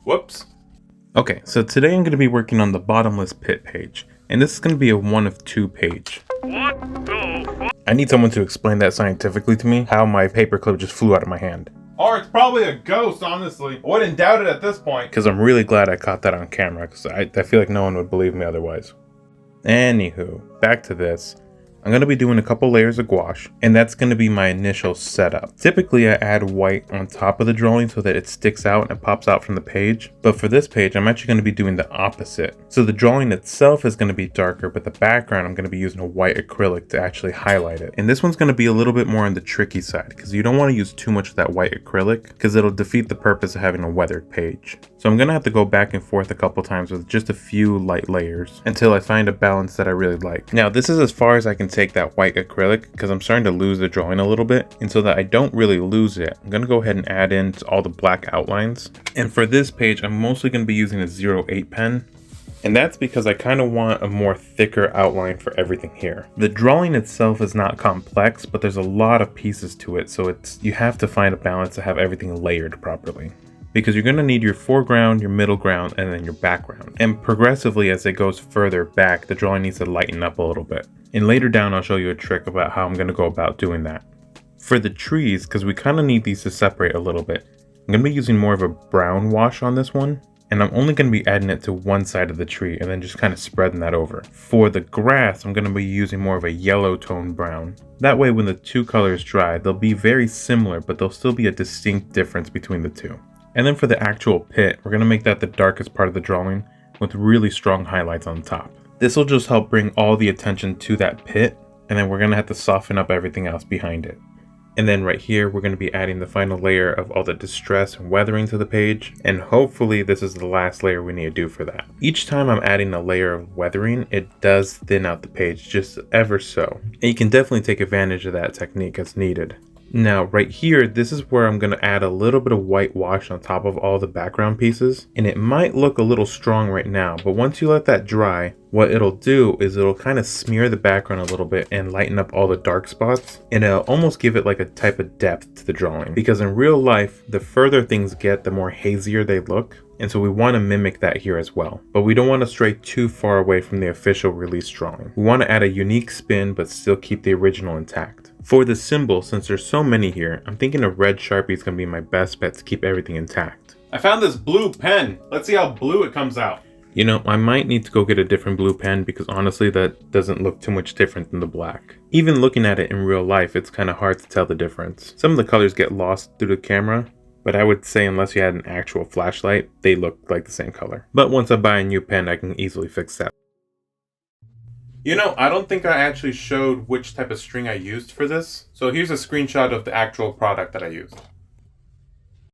Whoops. Okay, so today I'm going to be working on the bottomless pit page, and this is going to be a 1 of 2 page. I need someone to explain that scientifically to me, how my paperclip just flew out of my hand. Or it's probably a ghost, honestly. I wouldn't doubt it at this point. Because I'm really glad I caught that on camera, because I feel like no one would believe me otherwise. Anywho, back to this. I'm going to be doing a couple layers of gouache, and that's going to be my initial setup. Typically, I add white on top of the drawing so that it sticks out and pops out from the page. But for this page, I'm actually going to be doing the opposite. So the drawing itself is going to be darker, but the background, I'm going to be using a white acrylic to actually highlight it. And this one's going to be a little bit more on the tricky side, because you don't want to use too much of that white acrylic, because it'll defeat the purpose of having a weathered page. So I'm going to have to go back and forth a couple times with just a few light layers until I find a balance that I really like. Now, this is as far as I can take that white acrylic, because I'm starting to lose the drawing a little bit, and so that I don't really lose it, I'm going to go ahead and add in all the black outlines. And for this page, I'm mostly going to be using a 08 pen, and that's because I kind of want a more thicker outline for everything here. The drawing itself is not complex, but there's a lot of pieces to it, so you have to find a balance to have everything layered properly. Because you're going to need your foreground, your middle ground, and then your background. And progressively as it goes further back, the drawing needs to lighten up a little bit. And later down, I'll show you a trick about how I'm going to go about doing that. For the trees, because we kind of need these to separate a little bit, I'm going to be using more of a brown wash on this one. And I'm only going to be adding it to one side of the tree and then just kind of spreading that over. For the grass, I'm going to be using more of a yellow tone brown. That way when the two colors dry, they'll be very similar, but there'll still be a distinct difference between the two. And then for the actual pit, we're going to make that the darkest part of the drawing with really strong highlights on top. This will just help bring all the attention to that pit, and then we're going to have to soften up everything else behind it. And then right here, we're going to be adding the final layer of all the distress and weathering to the page, and hopefully this is the last layer we need to do for that. Each time I'm adding a layer of weathering, it does thin out the page just ever so. And you can definitely take advantage of that technique as needed. Now right here, this is where I'm going to add a little bit of white wash on top of all the background pieces. And it might look a little strong right now, but once you let that dry, what it'll do is it'll kind of smear the background a little bit and lighten up all the dark spots. And it'll almost give it like a type of depth to the drawing. Because in real life, the further things get, the more hazier they look. And so we want to mimic that here as well. But we don't want to stray too far away from the official release drawing. We want to add a unique spin, but still keep the original intact. For the symbol, since there's so many here, I'm thinking a red Sharpie is going to be my best bet to keep everything intact. I found this blue pen. Let's see how blue it comes out. You know, I might need to go get a different blue pen because honestly that doesn't look too much different than the black. Even looking at it in real life, it's kind of hard to tell the difference. Some of the colors get lost through the camera, but I would say unless you had an actual flashlight, they look like the same color. But once I buy a new pen, I can easily fix that. You know, I don't think I actually showed which type of string I used for this. So here's a screenshot of the actual product that I used.